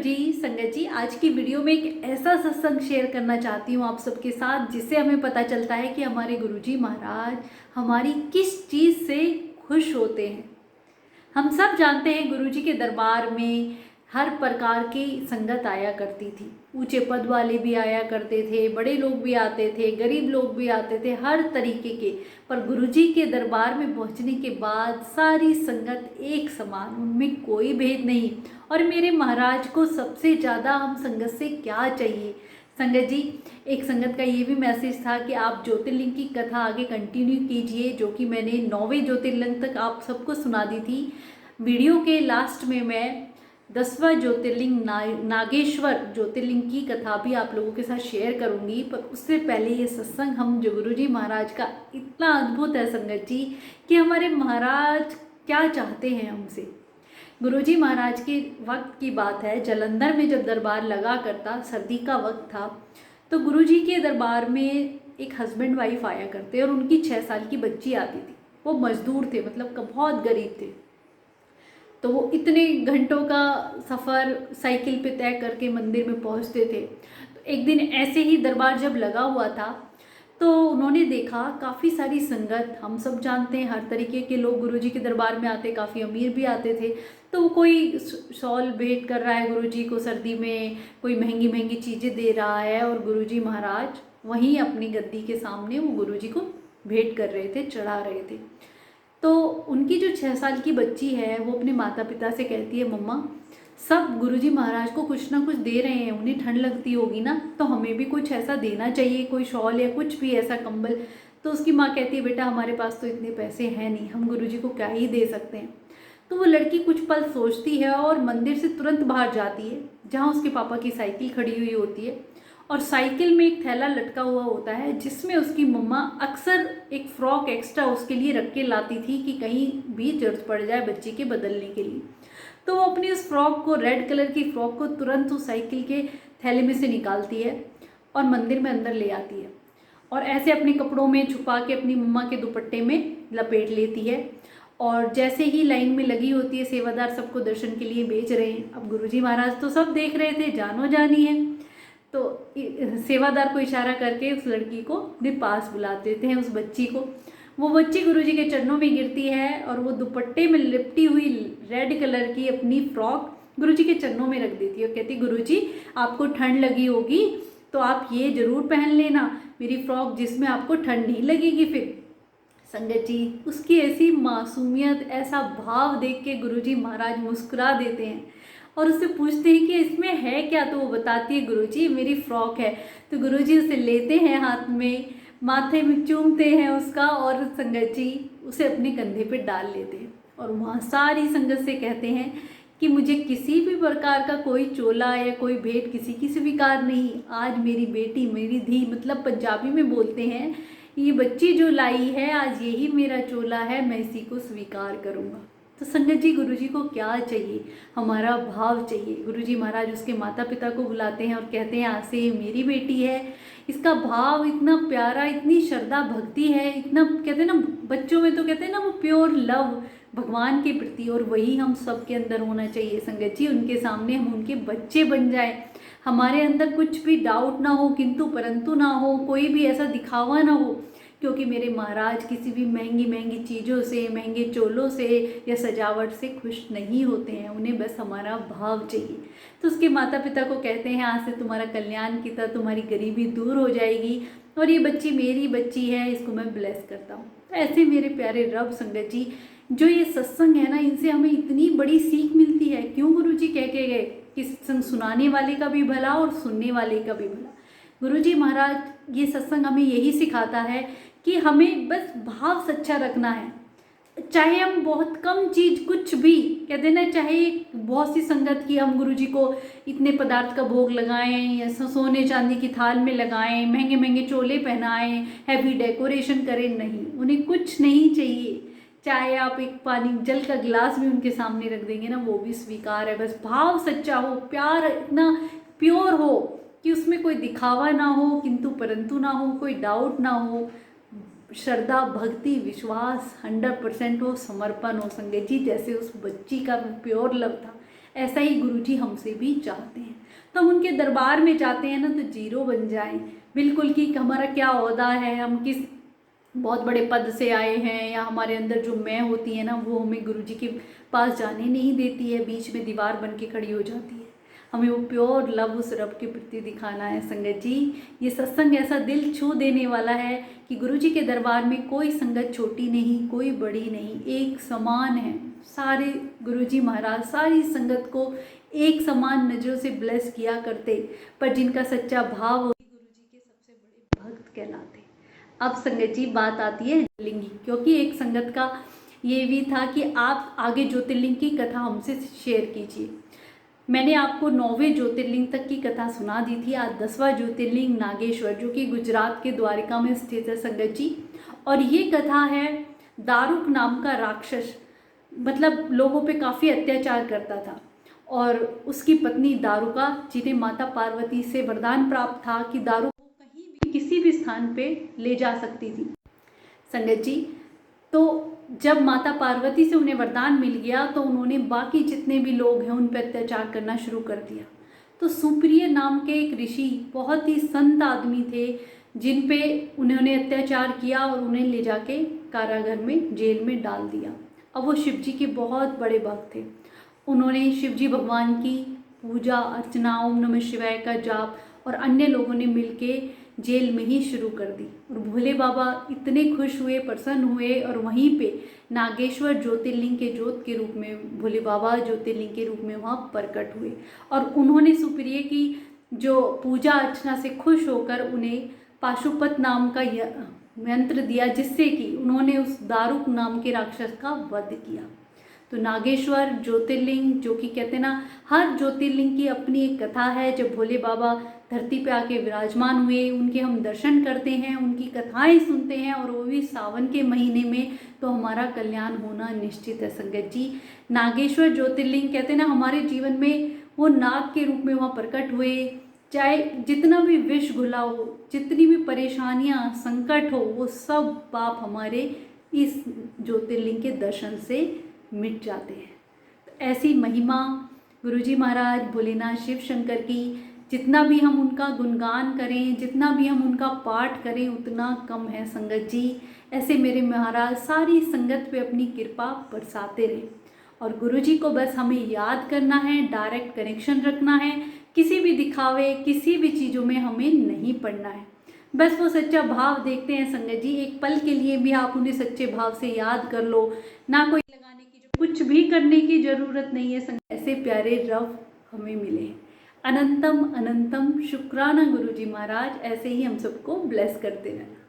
जी। संगत जी, आज की वीडियो में एक ऐसा सत्संग शेयर करना चाहती हूँ आप सबके साथ, जिससे हमें पता चलता है कि हमारे गुरुजी महाराज हमारी किस चीज़ से खुश होते हैं। हम सब जानते हैं गुरुजी के दरबार में हर प्रकार की संगत आया करती थी। ऊंचे पद वाले भी आया करते थे, बड़े लोग भी आते थे, गरीब लोग भी आते थे, हर तरीके के। पर गुरुजी के दरबार में पहुंचने के बाद सारी संगत एक समान, उनमें कोई भेद नहीं। और मेरे महाराज को सबसे ज़्यादा हम संगत से क्या चाहिए। संगत जी, एक संगत का ये भी मैसेज था कि आप ज्योतिर्लिंग की कथा आगे कंटिन्यू कीजिए, जो कि मैंने 9वें ज्योतिर्लिंग तक आप सबको सुना दी थी। वीडियो के लास्ट में मैं 10वां ज्योतिर्लिंग नागेश्वर ज्योतिर्लिंग की कथा भी आप लोगों के साथ शेयर करूंगी। पर उससे पहले ये सत्संग हम जो गुरुजी महाराज का इतना अद्भुत है संगत जी, कि हमारे महाराज क्या चाहते हैं हमसे। गुरुजी महाराज के वक्त की बात है, जलंधर में जब दरबार लगा करता, सर्दी का वक्त था, तो गुरुजी के दरबार में एक हस्बैंड वाइफ आया करते और उनकी 6 साल की बच्ची आती थी। वो मजदूर थे, मतलब बहुत गरीब थे। तो वो इतने घंटों का सफ़र साइकिल पे तय करके मंदिर में पहुंचते थे। तो एक दिन ऐसे ही दरबार जब लगा हुआ था, तो उन्होंने देखा काफ़ी सारी संगत, हम सब जानते हैं हर तरीके के लोग गुरुजी के दरबार में आते, काफ़ी अमीर भी आते थे। तो कोई शॉल भेंट कर रहा है गुरुजी को सर्दी में, कोई महंगी महंगी चीज़ें दे रहा है, और गुरुजी महाराज वहीं अपनी गद्दी के सामने वो गुरुजी को भेंट कर रहे थे, चढ़ा रहे थे। तो उनकी जो 6 साल की बच्ची है, वो अपने माता पिता से कहती है, मम्मा सब गुरुजी महाराज को कुछ ना कुछ दे रहे हैं, उन्हें ठंड लगती होगी ना, तो हमें भी कुछ ऐसा देना चाहिए, कोई शॉल या कुछ भी ऐसा कंबल। तो उसकी माँ कहती है, बेटा हमारे पास तो इतने पैसे हैं नहीं, हम गुरुजी को क्या ही दे सकते हैं। तो वो लड़की कुछ पल सोचती है और मंदिर से तुरंत बाहर जाती है, जहाँ उसके पापा की साइकिल खड़ी हुई होती है। और साइकिल में एक थैला लटका हुआ होता है, जिसमें उसकी मम्मा अक्सर एक फ़्रॉक एक्स्ट्रा उसके लिए रख के लाती थी कि कहीं भी ज़रूरत पड़ जाए बच्चे के बदलने के लिए। तो वो अपनी उस फ्रॉक को, रेड कलर की फ्रॉक को तुरंत उस साइकिल के थैले में से निकालती है और मंदिर में अंदर ले आती है, और ऐसे अपने कपड़ों में छुपा के अपनी मम्मा के दुपट्टे में लपेट लेती है। और जैसे ही लाइन में लगी होती है, सेवादार सबको दर्शन के लिए भेज रहे हैं। अब गुरुजी महाराज तो सब देख रहे थे, जानो जानी है, तो सेवादार को इशारा करके उस लड़की को अपने पास बुलाते थे, उस बच्ची को। वो बच्ची गुरुजी के चरणों में गिरती है और वो दुपट्टे में लिपटी हुई रेड कलर की अपनी फ्रॉक गुरुजी के चरणों में रख देती है और कहती, गुरुजी आपको ठंड लगी होगी तो आप ये जरूर पहन लेना, मेरी फ्रॉक, जिसमें आपको ठंड नहीं लगेगी फिर। संगत जी, उसकी ऐसी मासूमियत, ऐसा भाव देख के गुरुजी महाराज मुस्कुरा देते हैं और उससे पूछते हैं कि इसमें है क्या। तो वो बताती है, गुरुजी मेरी फ्रॉक है। तो गुरुजी उसे लेते हैं हाथ में, माथे में चूमते हैं उसका, और संगत जी उसे अपने कंधे पे डाल लेते हैं। और वहाँ सारी संगत से कहते हैं कि मुझे किसी भी प्रकार का कोई चोला या कोई भेंट किसी की स्वीकार नहीं। आज मेरी बेटी, मेरी धी, मतलब पंजाबी में बोलते हैं, ये बच्ची जो लाई है आज यही मेरा चोला है, मैं इसी को स्वीकार करूँगा। तो संगत जी, गुरुजी को क्या चाहिए? हमारा भाव चाहिए। गुरुजी महाराज उसके माता पिता को बुलाते हैं और कहते हैं, आज से ये मेरी बेटी है। इसका भाव इतना प्यारा, इतनी श्रद्धा भक्ति है, इतना कहते हैं ना, बच्चों में तो कहते हैं ना वो प्योर लव भगवान के प्रति, और वही हम सबके अंदर होना चाहिए। संगत जी, उनके सामने हम उनके बच्चे बन जाए, हमारे अंदर कुछ भी डाउट ना हो, किंतु परंतु ना हो, कोई भी ऐसा दिखावा ना हो। क्योंकि मेरे महाराज किसी भी महंगी महंगी चीज़ों से, महंगे चोलों से या सजावट से खुश नहीं होते हैं, उन्हें बस हमारा भाव चाहिए। तो उसके माता पिता को कहते हैं, आज से तुम्हारा कल्याण की तरह तुम्हारी गरीबी दूर हो जाएगी, और ये बच्ची मेरी बच्ची है, इसको मैं ब्लेस करता हूँ। तो ऐसे मेरे प्यारे रब संगत जी, जो ये सत्संग है ना, इनसे हमें इतनी बड़ी सीख मिलती है। क्यों गुरुजी कह के गए कि सत्संग सुनाने वाले का भी भला और सुनने वाले का भी भला। गुरुजी महाराज ये सत्संग हमें यही सिखाता है कि हमें बस भाव सच्चा रखना है। चाहे हम बहुत कम चीज़, कुछ भी कहते ना, चाहे बहुत सी संगत की हम गुरुजी को इतने पदार्थ का भोग लगाएं या सोने चांदी की थाल में लगाएं, महंगे महंगे चोले पहनाएं, हैवी डेकोरेशन करें, नहीं, उन्हें कुछ नहीं चाहिए। चाहे आप एक पानी जल का गिलास भी उनके सामने रख देंगे ना, वो भी स्वीकार है। बस भाव सच्चा हो, प्यार इतना प्योर हो कि उसमें कोई दिखावा ना हो, किंतु परंतु ना हो, कोई डाउट ना हो, श्रद्धा भक्ति विश्वास 100% हो, समर्पण हो। संगत जी, जैसे उस बच्ची का प्योर लव था, ऐसा ही गुरुजी हमसे भी चाहते हैं। तो हम उनके दरबार में जाते हैं ना तो जीरो बन जाएं, बिल्कुल कि हमारा क्या ओहदा है, हम किस बहुत बड़े पद से आए हैं, या हमारे अंदर जो मैं होती है ना वो हमें गुरुजी के पास जाने नहीं देती है, बीच में दीवार बन के खड़ी हो जाती है। हमें वो प्योर लव उस रब के प्रति दिखाना है संगत जी। ये सत्संग ऐसा दिल छू देने वाला है कि गुरुजी के दरबार में कोई संगत छोटी नहीं, कोई बड़ी नहीं, एक समान है। सारे गुरुजी महाराज सारी संगत को एक समान नज़रों से ब्लेस किया करते, पर जिनका सच्चा भाव हो गुरुजी के सबसे बड़े भक्त कहलाते। अब संगत जी बात आती है ज्योतिर्लिंग की, क्योंकि एक संगत का ये भी था कि आप आगे ज्योतिर्लिंग की कथा हमसे शेयर कीजिए। मैंने आपको 9वें ज्योतिर्लिंग तक की कथा सुना दी थी। आज 10वां ज्योतिर्लिंग नागेश्वर, जो कि गुजरात के द्वारिका में स्थित है संगत जी। और ये कथा है दारुक नाम का राक्षस, मतलब लोगों पे काफ़ी अत्याचार करता था, और उसकी पत्नी दारुका, जिन्हें माता पार्वती से वरदान प्राप्त था कि दारू को कहीं भी किसी भी स्थान पे ले जा सकती थी संगत जी। तो जब माता पार्वती से उन्हें वरदान मिल गया तो उन्होंने बाकी जितने भी लोग हैं उन पर अत्याचार करना शुरू कर दिया। तो सुप्रिय नाम के एक ऋषि, बहुत ही संत आदमी थे, जिन पे उन्होंने अत्याचार किया और उन्हें ले जाके कारागार में, जेल में डाल दिया। अब वो शिव जी के बहुत बड़े भक्त थे। उन्होंने शिव जी भगवान की पूजा अर्चना, ओम नमः शिवाय का जाप, और अन्य लोगों ने मिलके जेल में ही शुरू कर दी। और भोले बाबा इतने खुश हुए, प्रसन्न हुए, और वहीं पे नागेश्वर ज्योतिर्लिंग के ज्योत के रूप में भोले बाबा ज्योतिर्लिंग के रूप में वहाँ प्रकट हुए। और उन्होंने सुप्रिय की जो पूजा अर्चना से खुश होकर उन्हें पाशुपत नाम का मंत्र दिया, जिससे कि उन्होंने उस दारुक नाम के राक्षस का वध किया। तो नागेश्वर ज्योतिर्लिंग, जो कि कहते हैं ना, हर ज्योतिर्लिंग की अपनी एक कथा है। जब भोले बाबा धरती पे आके विराजमान हुए, उनके हम दर्शन करते हैं, उनकी कथाएं सुनते हैं, और वो भी सावन के महीने में, तो हमारा कल्याण होना निश्चित है संगत जी। नागेश्वर ज्योतिर्लिंग कहते हैं ना, हमारे जीवन में वो नाग के रूप में वहाँ प्रकट हुए। चाहे जितना भी विष घुला हो, जितनी भी परेशानियाँ संकट हो, वो सब पाप हमारे इस ज्योतिर्लिंग के दर्शन से मिट जाते हैं। तो ऐसी महिमा गुरुजी महाराज, भोलेनाथ, शिव शंकर की, जितना भी हम उनका गुणगान करें, जितना भी हम उनका पाठ करें, उतना कम है संगत जी। ऐसे मेरे महाराज सारी संगत पे अपनी कृपा बरसाते रहें, और गुरुजी को बस हमें याद करना है, डायरेक्ट कनेक्शन रखना है, किसी भी दिखावे, किसी भी चीज़ों में हमें नहीं पड़ना है। बस वो सच्चा भाव देखते हैं संगत जी। एक पल के लिए भी आप उन्हें सच्चे भाव से याद कर लो, ना कोई लगाने की, जो कुछ भी करने की जरूरत नहीं है संगत। ऐसे प्यारे रब हमें मिले। अनंतम अनंतम शुक्राना गुरुजी महाराज, ऐसे ही हम सबको ब्लेस करते रहना।